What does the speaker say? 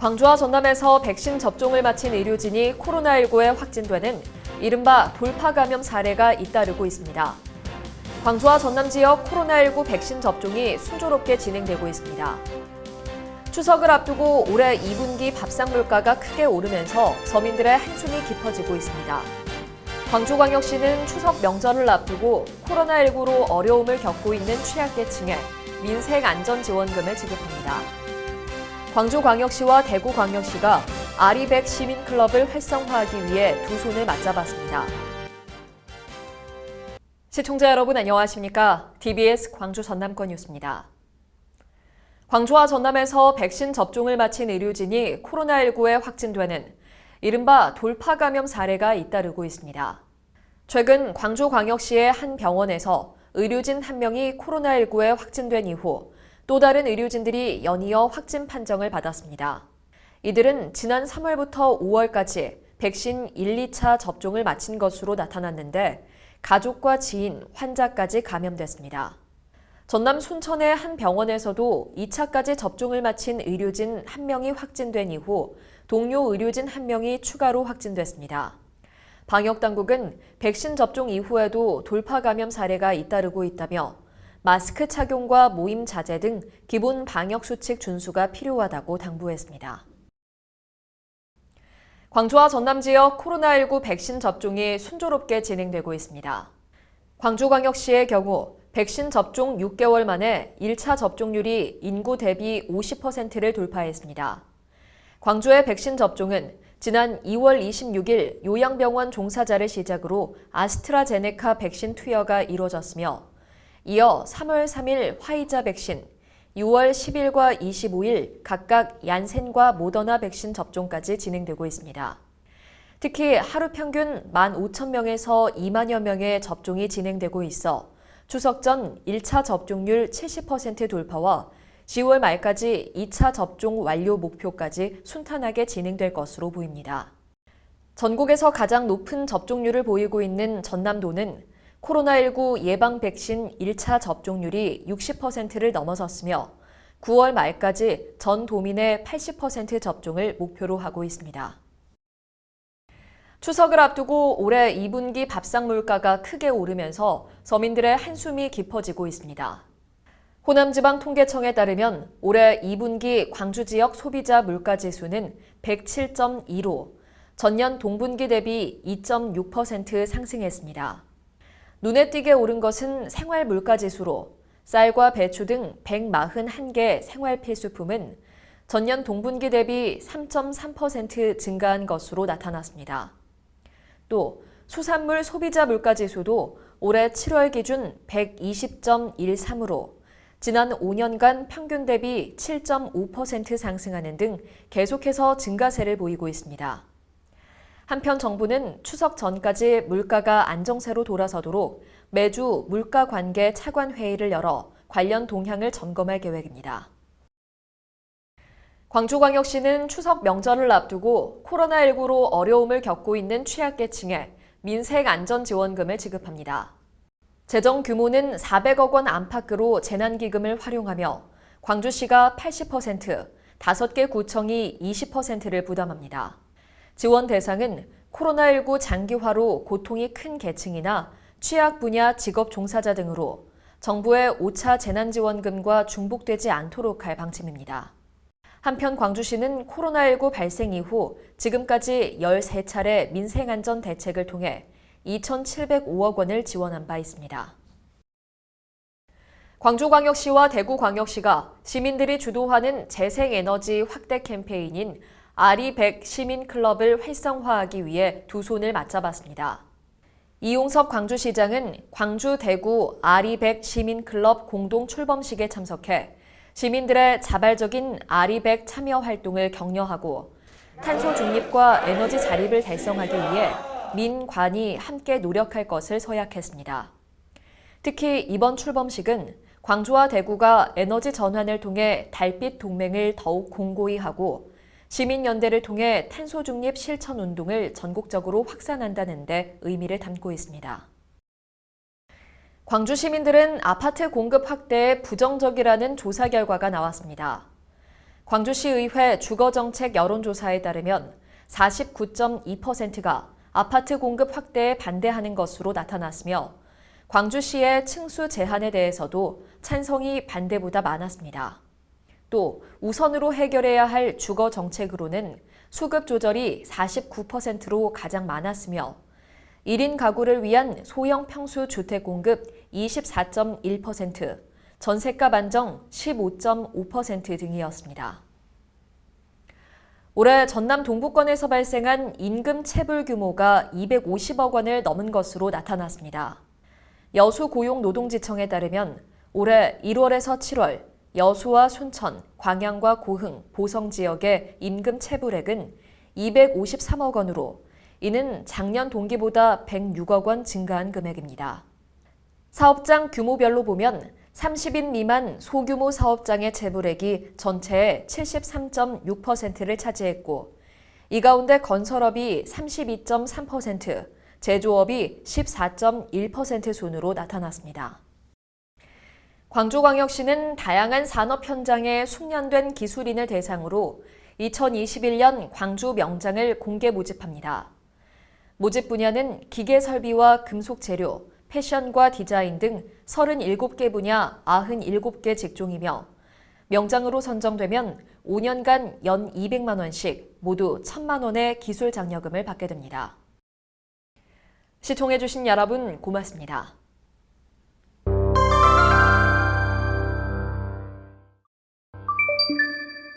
광주와 전남에서 백신 접종을 마친 의료진이 코로나19에 확진되는 이른바 돌파 감염 사례가 잇따르고 있습니다. 광주와 전남 지역 코로나19 백신 접종이 순조롭게 진행되고 있습니다. 추석을 앞두고 올해 2분기 밥상 물가가 크게 오르면서 서민들의 한숨이 깊어지고 있습니다. 광주광역시는 추석 명절을 앞두고 코로나19로 어려움을 겪고 있는 취약계층에 민생안전지원금을 지급합니다. 광주광역시와 대구광역시가 아리백 시민클럽을 활성화하기 위해 두 손을 맞잡았습니다. 시청자 여러분 안녕하십니까? TBS 광주 전남권 뉴스입니다. 광주와 전남에서 백신 접종을 마친 의료진이 코로나19에 확진되는 이른바 돌파 감염 사례가 잇따르고 있습니다. 최근 광주광역시의 한 병원에서 의료진 한 명이 코로나19에 확진된 이후 또 다른 의료진들이 연이어 확진 판정을 받았습니다. 이들은 지난 3월부터 5월까지 백신 1, 2차 접종을 마친 것으로 나타났는데 가족과 지인, 환자까지 감염됐습니다. 전남 순천의 한 병원에서도 2차까지 접종을 마친 의료진 한 명이 확진된 이후 동료 의료진 한 명이 추가로 확진됐습니다. 방역당국은 백신 접종 이후에도 돌파 감염 사례가 잇따르고 있다며 마스크 착용과 모임 자제 등 기본 방역수칙 준수가 필요하다고 당부했습니다. 광주와 전남 지역 코로나19 백신 접종이 순조롭게 진행되고 있습니다. 광주광역시의 경우 백신 접종 6개월 만에 1차 접종률이 인구 대비 50%를 돌파했습니다. 광주의 백신 접종은 지난 2월 26일 요양병원 종사자를 시작으로 아스트라제네카 백신 투여가 이뤄졌으며 이어 3월 3일 화이자 백신, 6월 10일과 25일 각각 얀센과 모더나 백신 접종까지 진행되고 있습니다. 특히 하루 평균 15,000명에서 2만여 명의 접종이 진행되고 있어 추석 전 1차 접종률 70% 돌파와 10월 말까지 2차 접종 완료 목표까지 순탄하게 진행될 것으로 보입니다. 전국에서 가장 높은 접종률을 보이고 있는 전남도는 코로나19 예방 백신 1차 접종률이 60%를 넘어섰으며 9월 말까지 전 도민의 80% 접종을 목표로 하고 있습니다. 추석을 앞두고 올해 2분기 밥상 물가가 크게 오르면서 서민들의 한숨이 깊어지고 있습니다. 호남지방통계청에 따르면 올해 2분기 광주 지역 소비자 물가지수는 107.2로 전년 동분기 대비 2.6% 상승했습니다. 눈에 띄게 오른 것은 생활물가지수로 쌀과 배추 등 141개 생활필수품은 전년 동분기 대비 3.3% 증가한 것으로 나타났습니다. 또 수산물 소비자 물가지수도 올해 7월 기준 120.13으로 지난 5년간 평균 대비 7.5% 상승하는 등 계속해서 증가세를 보이고 있습니다. 한편 정부는 추석 전까지 물가가 안정세로 돌아서도록 매주 물가관계 차관회의를 열어 관련 동향을 점검할 계획입니다. 광주광역시는 추석 명절을 앞두고 코로나19로 어려움을 겪고 있는 취약계층에 민생안전지원금을 지급합니다. 재정 규모는 400억 원 안팎으로 재난기금을 활용하며 광주시가 80%, 5개 구청이 20%를 부담합니다. 지원 대상은 코로나19 장기화로 고통이 큰 계층이나 취약 분야 직업 종사자 등으로 정부의 5차 재난지원금과 중복되지 않도록 할 방침입니다. 한편 광주시는 코로나19 발생 이후 지금까지 13차례 민생안전 대책을 통해 2,705억 원을 지원한 바 있습니다. 광주광역시와 대구광역시가 시민들이 주도하는 재생에너지 확대 캠페인인 아리백 시민클럽을 활성화하기 위해 두 손을 맞잡았습니다. 이용섭 광주시장은 광주, 대구 아리백 시민클럽 공동 출범식에 참석해 시민들의 자발적인 아리백 참여 활동을 격려하고 탄소 중립과 에너지 자립을 달성하기 위해 민관이 함께 노력할 것을 서약했습니다. 특히 이번 출범식은 광주와 대구가 에너지 전환을 통해 달빛 동맹을 더욱 공고히 하고 시민연대를 통해 탄소 중립 실천 운동을 전국적으로 확산한다는 데 의미를 담고 있습니다. 광주 시민들은 아파트 공급 확대에 부정적이라는 조사 결과가 나왔습니다. 광주시의회 주거정책 여론조사에 따르면 49.2%가 아파트 공급 확대에 반대하는 것으로 나타났으며 광주시의 층수 제한에 대해서도 찬성이 반대보다 많았습니다. 또 우선으로 해결해야 할 주거 정책으로는 수급 조절이 49%로 가장 많았으며 1인 가구를 위한 소형 평수 주택 공급 24.1%, 전셋값 안정 15.5% 등이었습니다. 올해 전남 동부권에서 발생한 임금 체불 규모가 250억 원을 넘은 것으로 나타났습니다. 여수고용노동지청에 따르면 올해 1월에서 7월 여수와 순천, 광양과 고흥, 보성 지역의 임금 체불액은 253억 원으로 이는 작년 동기보다 106억 원 증가한 금액입니다. 사업장 규모별로 보면 30인 미만 소규모 사업장의 체불액이 전체의 73.6%를 차지했고 이 가운데 건설업이 32.3%, 제조업이 14.1% 순으로 나타났습니다. 광주광역시는 다양한 산업 현장에 숙련된 기술인을 대상으로 2021년 광주 명장을 공개 모집합니다. 모집 분야는 기계설비와 금속재료, 패션과 디자인 등 37개 분야 97개 직종이며 명장으로 선정되면 5년간 연 200만 원씩 모두 1,000만 원의 기술 장려금을 받게 됩니다. 시청해주신 여러분 고맙습니다.